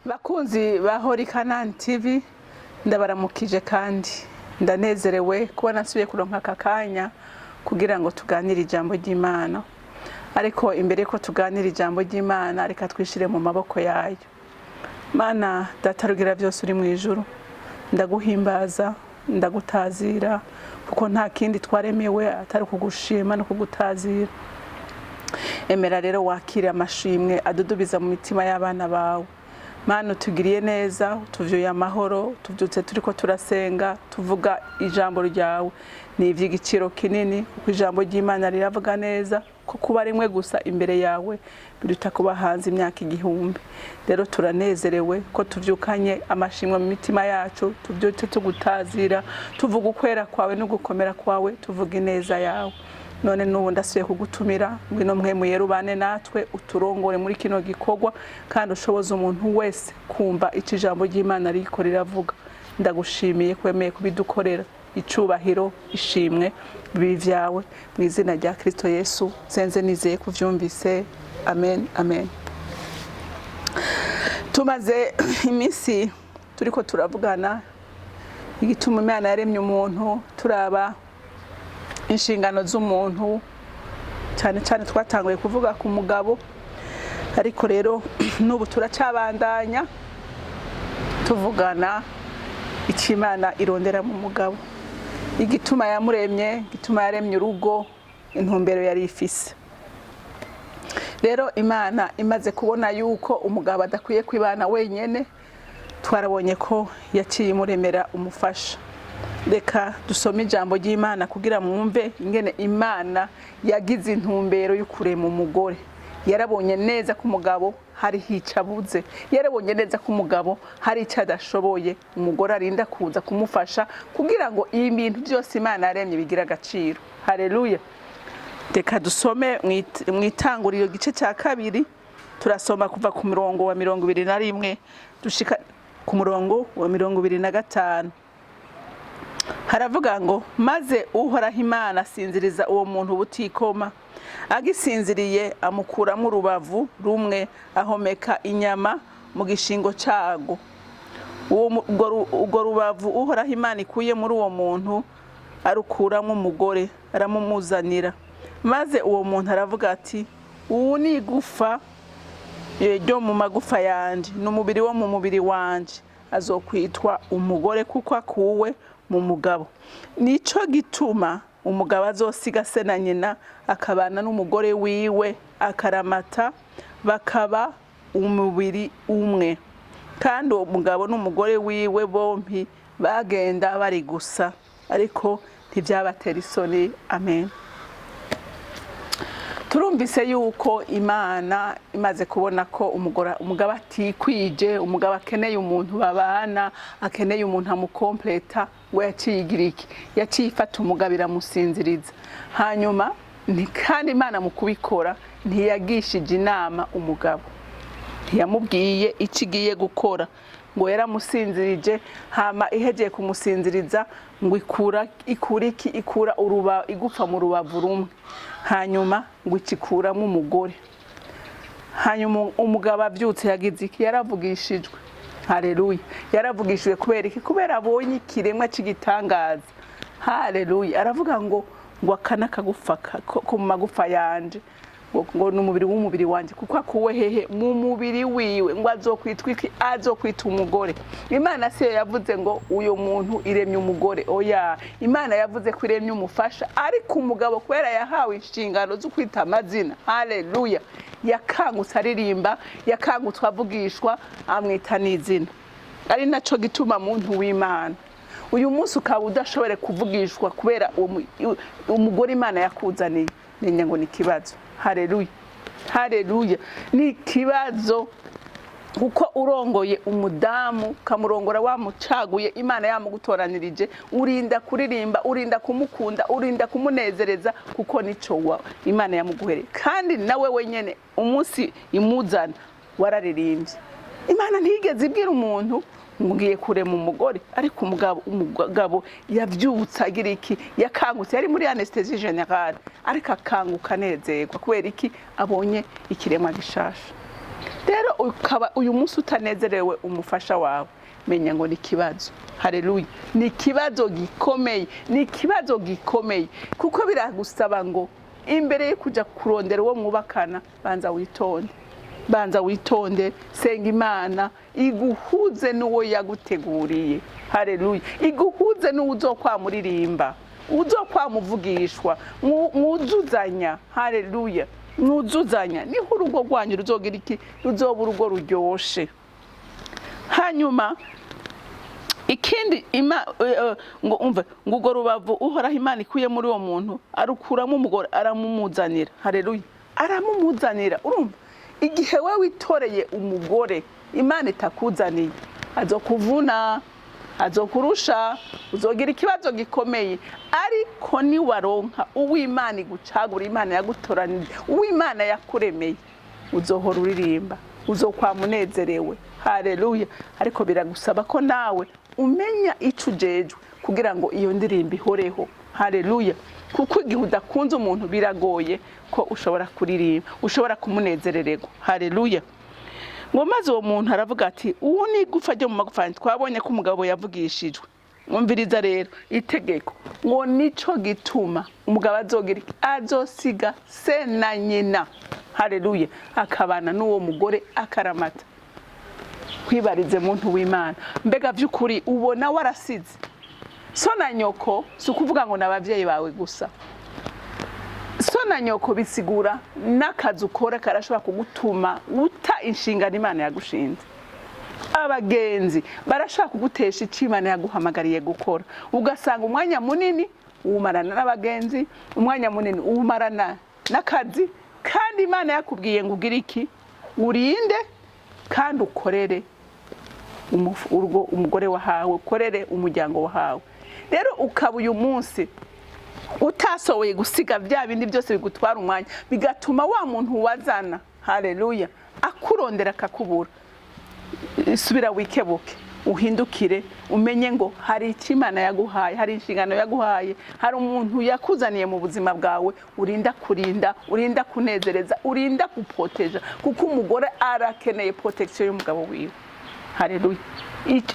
Bakunzi ba Hori Kanani TV ndabaramukije kandi ndanezerewe kuba nasubiye kuronka aka kanya kugira ngo tuganire ijambo ry'Imana. Ariko imbere ko tuganira ijambo ry'Imana reka twishire mu maboko yayo. Mana datarugira byose uri mu ijuru, ndaguhimbaza ndagutazira kuko nta kindi twaremewe atari kugushima no kugutazira. Emera rero wakire amashimwe adudubiza mu mitima y'abana bawe. Mana utugiriye neza, utuvyuye amahoro, tuvyutse turiko turasenga, tuvuga ijambo ryawe. Ni ivy'igiciro kinini kuko ijambo ry'Imana riravuga neza ko kuba rimwe gusa imbere yawe biruta kuba hanze imyaka igihumbi. Rero turanezerewe ko tuvyukanye amashimwe mu mitima yacu, tuvyutse tugutazira, tuvuga ukwera kwawe no gukomera kwawe, tuvuga ineza yawe. None nubu ndasubiye kugutumira ngwino mwemuyera ubane natwe uturongore muri kino gikorwa kandi ushoboza umuntu wese kumva ico ijambo ry'Imana riko riravuga. Ndagushimiye kwemeye kubidukorera, icubahiro ishimwe bibi vyawe mu izina rya Kristo Yesu senze nizeye kuvyumvise. Amen, amen. Tumaze iminsi turiko turavugana igituma Imana yaremye umuntu, turaba inshingano z'umuntu, cyane cyane twatanguye kuvuga ku mugabo, ariko rero nubu turacabandanya tuvugana icyo Imana irondera mu mugabo, igituma yamuremye, igituma yaremye urugo, intumbero yari ifise. Rero Imana imaze kubona yuko umugabo adakwiye kwibana wenyene, twarabonye ko yaciye imuremera umufasha. Reka dusome ijambo ry'Imana kugira mwumve ingene Imana yagize intumbero y'ukurema umugore. Yarabonye neza ko umugabo hari hicabuze, yarabonye neza ko umugabo hari icyo adashoboye, umugore arinda kuza kumufasha kugira ngo ibintu byose Imana yaremye bigira agaciro. Haleluya. Reka dusome mwitanguriro gice cya kabiri, turasoma kuva ku murongo wa 21 dushika ku murongo wa 25. Haravuga ngo maze uhoraho Imana asinziriza uwo muntu butikoma, agisinziriye amukuramo urubavu rumwe ahomeka inyama mu gishingo cago. Uwo rubavu uhoraho Imana ikuye muri uwo muntu arukuramo umugore aramumuzanira. Maze uwo muntu aravuga ati uwu ni igufa ryo mu magufa yanje n'umubiri wo mu mubiri wanje, azokwitwa umugore kuko akuwe mu mugabo. Nico gituma umugabo azosiga se na nyina akabana n'umugore wiwe akaramata, bakaba umubiri umwe. Kandi uwo mugabo n'umugore wiwe bompi bagenda bari gusa, ariko ntibyabatera isoni. Amen. Turumvise yuko Imana imaze kubona ko umugabo atikwije, umugabo akeneye umuntu babana, akeneye umuntu amukompleta, we yaciyigira iki? Yaciye ifata umugabo iramusinziriza. Hanyuma kandi Imana mu kubikora ntiyagishije inama umugabo, ntiyamubwiye icyo igiye gukora, ngo yaramusinzirije. Hama ihegeye kumusinziriza ngo ikura igufa mu rubavu rumwe, hanyuma ngo ikikuramo umugore. Hanyuma umugabo abyutse yagize iki? Yaravugishijwe. Haleluya. Yaravugishijwe kubera iki? Kubera abonye ikiremwa cy'igitangaza. Haleluya. Aravuga ngo akana kagufa ko mu magufa yanje, ngo n'umubiri w'umubiri wanje kuko akuwe hehe? Mu mubiri wiwe. Ngo azokwitwa iki? Azokwita umugore. Imana siyo yavuze ngo uyo muntu iremye umugore, oya. Imana yavuze ko iremye umufasha, ariko umugabo kubera yahawe inshingano zo kwita amazina, haleluya, yakangutse aririmba, yakangutse avugishwa, amwita n'izina. Ari naco gituma muntu w'Imana uyu munsi ukaba udashobore kuvugishwa kubera umugore Imana yakuzaniye, nenya ngo ni kibazo. Haleluya. Haleluya. Ni kibazo kuko urongoye umudamu kamurongora wamucaguye, Imana yamugutoranirije, urinda kuririmba, urinda kumukunda, urinda kumunezereza kuko nico Imana yamuguhere. Kandi nawe wenyene umunsi imuzana wararirimbye. Imana ntigeze ibwira umuntu ngiye kurema umugore, ariko umugabo yavyutse agira iki? Yakangutse. Yari muri anesthesie générale, ariko akanguka nezerwa kubera iki? Abonye ikiremwa gishasha. rero ukaba uyu munsi utanezerewe umufasha wawe menya ngo ni kibazo. Haleluya, ni kibazo gikomeye, ni kibazo gikomeye, kuko biragusaba ngo imbere yo kuja kurondera uwo mwubakana banza witonde, senga Imana iguhuze n'uwo yaguteguriye. Haleluya, iguhuze n'uwo uzokwamuririmba, uzokwamuvugishwa, mwuzuzanya. Haleluya, mwuzuzanya, niho urugo rwanyu ruzogira iki, ruzoba urugo ruryoshe. Hanyuma ikindi ngo umve ngo urwo rubavu uhoraho Imana ikuye muri uwo muntu arukuramo umugore aramumuzanira. Haleluya, aramumuzanira. Urumva, igihe we witoreye umugore Imana itakuzaniye, azokuvuna, azokurusha, uzogira ikibazo gikomeye. Ariko ni waronka uw'Imana igucagura, Imana yagutoranije, uw'Imana yakuremeye, uzohora uririmba, uzokwamunezerewe. Haleluya, ariko biragusaba ko nawe umenya ico ujejwe kugira ngo iyo ndirimbo ihoreho. Haleluya, kuko igihe udakunze umuntu biragoye ko ushobora kuririmba, ushobora kumunezerererwa. Haleluya, ngo maze uwo muntu aravuga ati uwo ni igufa ryo mu magufa. Twabonye ko umugabo yavugishijwe. Mwumviriza rero itegeko ngo nico gituma umugabo azogira azosiga se na nyina. Haleluya, akabana n'uwo mugore akaramata. Kwibarize muntu w'Imana, mbega vy'ukuri ubona warasize so na nyoko? Si ukuvuga ngo n'abavyeyi bawe gusa. So na nyoko bisigura n'akazi ukora karashobora kugutuma uta inshingano Imana yagushinze. Abagenzi barashaka kugutesha icyo Imana yaguhamagariye gukora, ugasanga umwanya munini uwumarana n'abagenzi, umwanya munini uwumarana n'akazi, kandi Imana yakubwiye ngo ugire iki, urinde kandi ukorere umugore wahawe, ukorere umuryango wahawe. Rero ukaba uyu munsi utasohoye gusiga bya bindi byose bigutwara umwanya, bigatuma wa muntu wazana, haleluya, akurondera akakubura. Subira wikebuke, uhindukire, umenye ngo hari icyo Imana yaguhaye, hari inshingano yaguhaye, hari umuntu yakuzaniye mu buzima bwawe, urinda kurinda, urinda kunezereza, urinda gupoteja, kuko umugore arakeneye protection y'umugabo wiwe. Haleluya,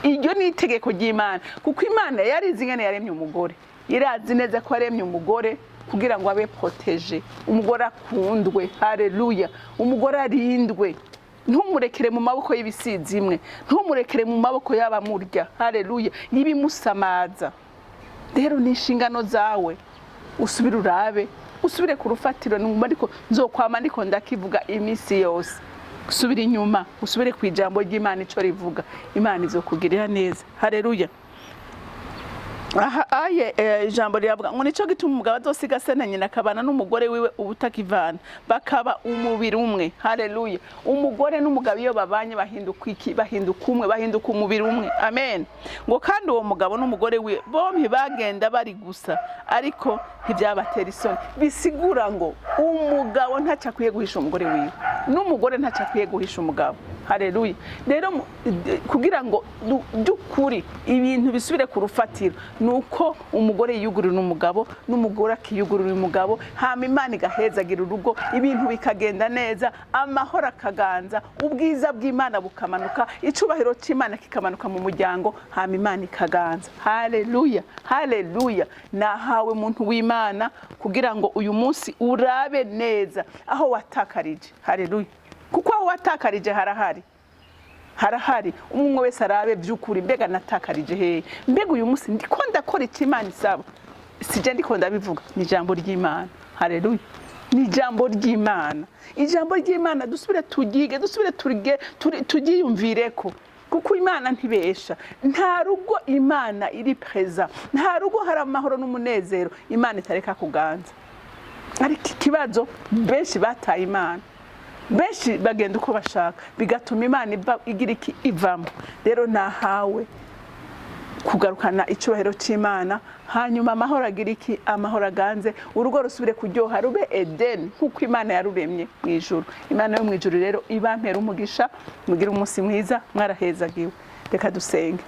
iryo ni itegeko ry'Imana, kuko Imana yarizi ingene yaremye umugore, irazi neza ko yaremye umugore kugira ngo abe proteje, umugore akundwe. Haleluya, umugore arindwe, ntumurekere mu maboko y'ibisizi imwe, ntumurekere mu maboko y'abamurya. Haleluya, yibimusamaza. Rero ni inshingano zawe, usubire urabe, usubire ku rufatiro. Ariko nzokwama ndiko ndakivuga iminsi yose, usubire inyuma, usubire ku ijambo ry'Imana ico rivuga, Imana izokugirira neza. Haleluya. Aha ijambo riravuga ngo nico gituma umugabo azosiga se na nyina akabana n'umugore wiwe ubutakivana, bakaba umubiri umwe. Haleluya, umugore n'umugabo iyo babanye bahinduka iki? Bahinduka umwe, bahinduka umubiri umwe. Amen. Ngo kandi uwo mugabo n'umugore wiwe bombi bagenda bari gusa, ariko ntibyabatera isoni. Bisigura ngo umugabo ntacyo akwiye guhisha umugore wiwe, n'umugore ntacyo akwiye guhisha umugabo. Haleluya. Rero kugira ngo by'ukuri ibintu bisubire ku rufatiro, nuko umugore yiyugurira umugabo, n'umugore akiyugurira umugabo, hama Imana igahezagira urugo, ibintu bikagenda neza, amahoro akaganza, ubwiza bw'Imana bukamanuka, icubahiro cy'Imana kikamanuka mu muryango, hama Imana ikaganza. Haleluya, haleluya. Nahawe muntu w'Imana kugira ngo uyu munsi urabe neza aho watakarije. Haleluya, kuko aho watakarije harahari umwe wese arabe by'ukuri, mbega natakarije hehe, mbega uyu munsi ndiko ndakora icyo Imana isaba, sije ndiko ndabivuga, ni ijambo ry'Imana. Haleluya, ni ijambo ry'Imana. Ijambo ry'Imana dusubire tugige, dusubire tugiyumvireko, kuko Imana ntibesha. Nta rugo Imana iri preza, nta rugo hari amahoro n'umunezero Imana itareka kuganza. Ariko ikibazo benshi bataye Imana, benshi bagenda uko bashaka, bigatuma Imana igira iki ivamo. Rero nahawe kugarukana icyubahiro cy'Imana, hanyuma amahoro agira iki, amahoro aganze, urugo rusubire kuryoha, rube Eden nkuko Imana yaruremye mu ijuru. Imana yo mu ijuru rero ibampera umugisha, mugire umunsi mwiza, mwarahezagiwe. Reka dusenge.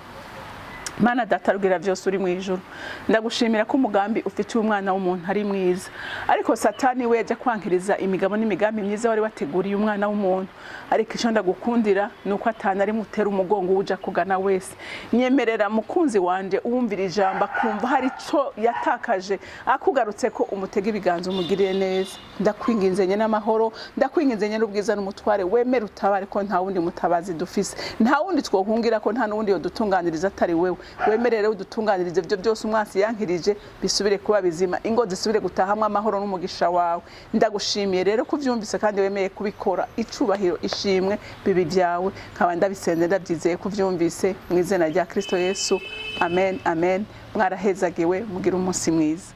Mana data rugira byose uri mu ijuru, ndagushimira ko umugambi ufite umwana w'umuntu ari mwiza, ariko satani we yaje kwankiriza imigabo n'imigambi myiza wari wateguriye umwana w'umuntu. Ariko icyo ndagukundira nuko atana ari mutera umugongo uja kugana wese. Nyemerera mukunzi wanje uwumvira ijambo kumva hari ico yatakaje, akugarutse ko umutega ibiganza umugirire neza. Ndakwinginze nye n'amahoro, ndakwinginze nye n'ubwiza n'umutware, wemere utabare ko nta wundi mutabazi dufise, nta wundi twokungira ko nta n'undi yo dutunganiriza atari wewe. Wemerere udutunganirize ibyo byose umwasi yankirije bisubire kuba bizima, ingo zisubire gutahamwa amahoro n'umugisha wawe. Ndagushimiye rero kuvyumvise kandi wemeye kubikora, icubahiro ishimwe bibi byawe, nkaba ndabisenze ndabyizeye kuvyumvise mu izina rya Kristo Yesu, amen amen. Mwarahezagiwe, mugira umunsi mwiza.